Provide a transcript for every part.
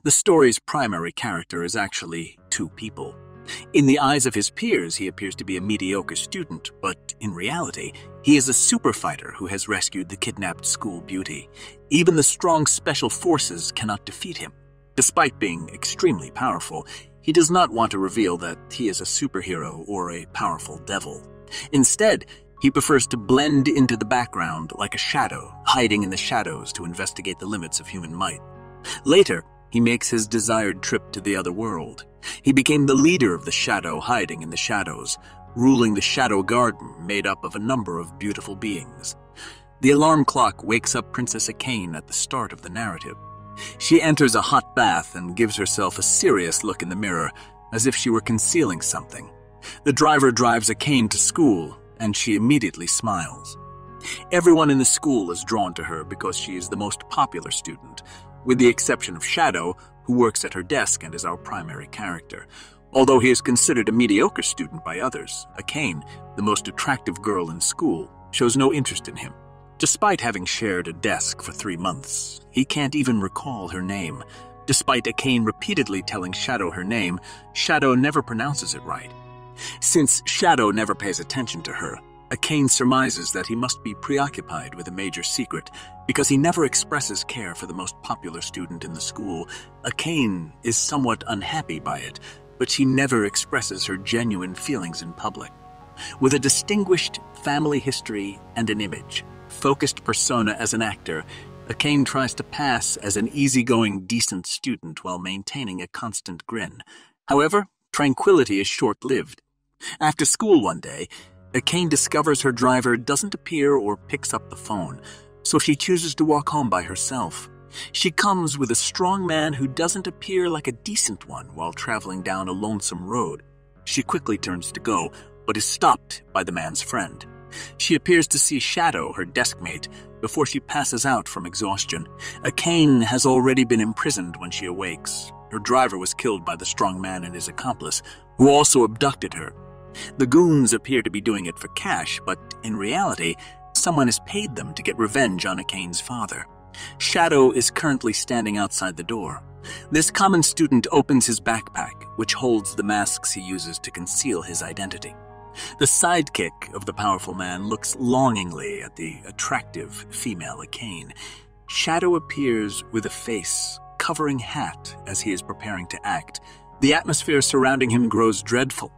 The story's primary character is actually two people. In the eyes of his peers, he appears to be a mediocre student, but in reality, he is a super fighter who has rescued the kidnapped school beauty. Even the strong special forces cannot defeat him. Despite being extremely powerful, he does not want to reveal that he is a superhero or a powerful devil. Instead, he prefers to blend into the background like a shadow, hiding in the shadows to investigate the limits of human might. Later, he makes his desired trip to the other world. He became the leader of the shadow hiding in the shadows, ruling the shadow garden made up of a number of beautiful beings. The alarm clock wakes up Princess Akane at the start of the narrative. She enters a hot bath and gives herself a serious look in the mirror, as if she were concealing something. The driver drives Akane to school, and she immediately smiles. Everyone in the school is drawn to her because she is the most popular student, with the exception of Shadow, who works at her desk and is our primary character. Although he is considered a mediocre student by others, Akane, the most attractive girl in school, shows no interest in him. Despite having shared a desk for 3 months, he can't even recall her name. Despite Akane repeatedly telling Shadow her name, Shadow never pronounces it right. Since Shadow never pays attention to her, Akane surmises that he must be preoccupied with a major secret because he never expresses care for the most popular student in the school. Akane is somewhat unhappy by it, but she never expresses her genuine feelings in public. With a distinguished family history and an image, focused persona as an actor, Akane tries to pass as an easygoing, decent student while maintaining a constant grin. However, tranquility is short-lived. After school one day, Akane discovers her driver doesn't appear or picks up the phone, so she chooses to walk home by herself. She comes with a strong man who doesn't appear like a decent one while traveling down a lonesome road. She quickly turns to go, but is stopped by the man's friend. She appears to see Shadow, her deskmate, before she passes out from exhaustion. Akane has already been imprisoned when she awakes. Her driver was killed by the strong man and his accomplice, who also abducted her. The goons appear to be doing it for cash, but in reality, someone has paid them to get revenge on Akane's father. Shadow is currently standing outside the door. This common student opens his backpack, which holds the masks he uses to conceal his identity. The sidekick of the powerful man looks longingly at the attractive female Akane. Shadow appears with a face-covering hat as he is preparing to act. The atmosphere surrounding him grows dreadful.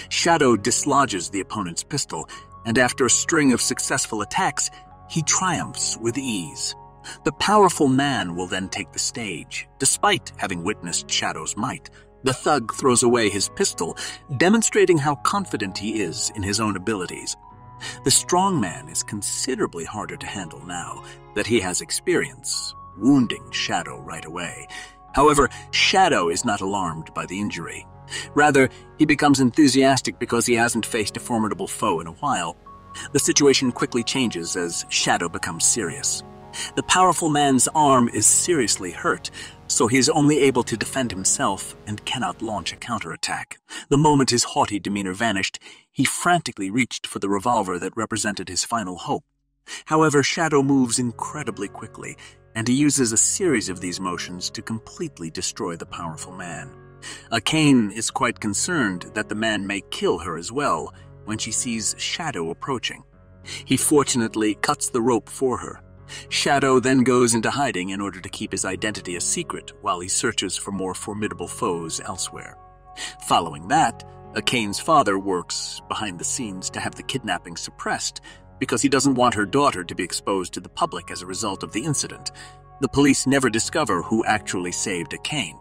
Shadow dislodges the opponent's pistol, and after a string of successful attacks, he triumphs with ease. The powerful man will then take the stage. Despite having witnessed Shadow's might, the thug throws away his pistol, demonstrating how confident he is in his own abilities. The strong man is considerably harder to handle now that he has experience, wounding Shadow right away. However, Shadow is not alarmed by the injury. Rather, he becomes enthusiastic because he hasn't faced a formidable foe in a while. The situation quickly changes as Shadow becomes serious. The powerful man's arm is seriously hurt, so he is only able to defend himself and cannot launch a counterattack. The moment his haughty demeanor vanished, he frantically reached for the revolver that represented his final hope. However, Shadow moves incredibly quickly, and he uses a series of these motions to completely destroy the powerful man. Akane is quite concerned that the man may kill her as well when she sees Shadow approaching. He fortunately cuts the rope for her. Shadow then goes into hiding in order to keep his identity a secret while he searches for more formidable foes elsewhere. Following that, Akane's father works behind the scenes to have the kidnapping suppressed because he doesn't want her daughter to be exposed to the public as a result of the incident. The police never discover who actually saved Akane.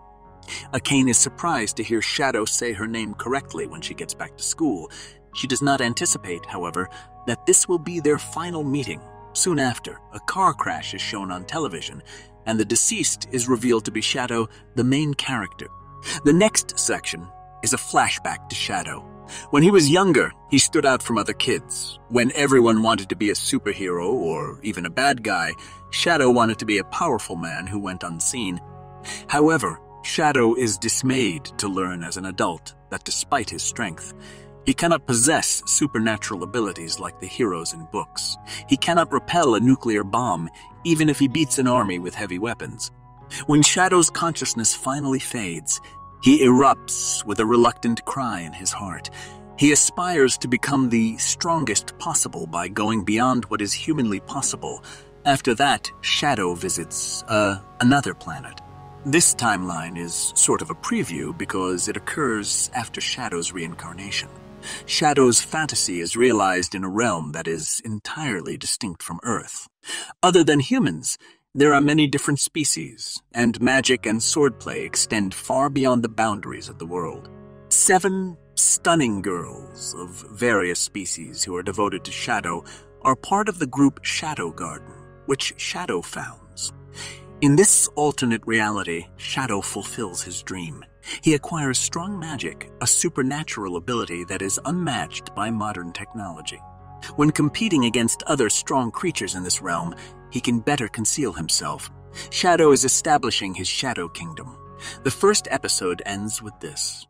Akane is surprised to hear Shadow say her name correctly when she gets back to school. She does not anticipate, however, that this will be their final meeting. Soon after, a car crash is shown on television, and the deceased is revealed to be Shadow, the main character. The next section is a flashback to Shadow. When he was younger, he stood out from other kids. When everyone wanted to be a superhero or even a bad guy, Shadow wanted to be a powerful man who went unseen. However, Shadow is dismayed to learn as an adult that despite his strength, he cannot possess supernatural abilities like the heroes in books. He cannot repel a nuclear bomb, even if he beats an army with heavy weapons. When Shadow's consciousness finally fades, he erupts with a reluctant cry in his heart. He aspires to become the strongest possible by going beyond what is humanly possible. After that, Shadow visits another planet. This timeline is sort of a preview because it occurs after Shadow's reincarnation. Shadow's fantasy is realized in a realm that is entirely distinct from Earth. Other than humans, there are many different species, and magic and swordplay extend far beyond the boundaries of the world. 7 stunning girls of various species who are devoted to Shadow are part of the group Shadow Garden, which Shadow founds. In this alternate reality, Shadow fulfills his dream. He acquires strong magic, a supernatural ability that is unmatched by modern technology. When competing against other strong creatures in this realm, he can better conceal himself. Shadow is establishing his Shadow Kingdom. The first episode ends with this.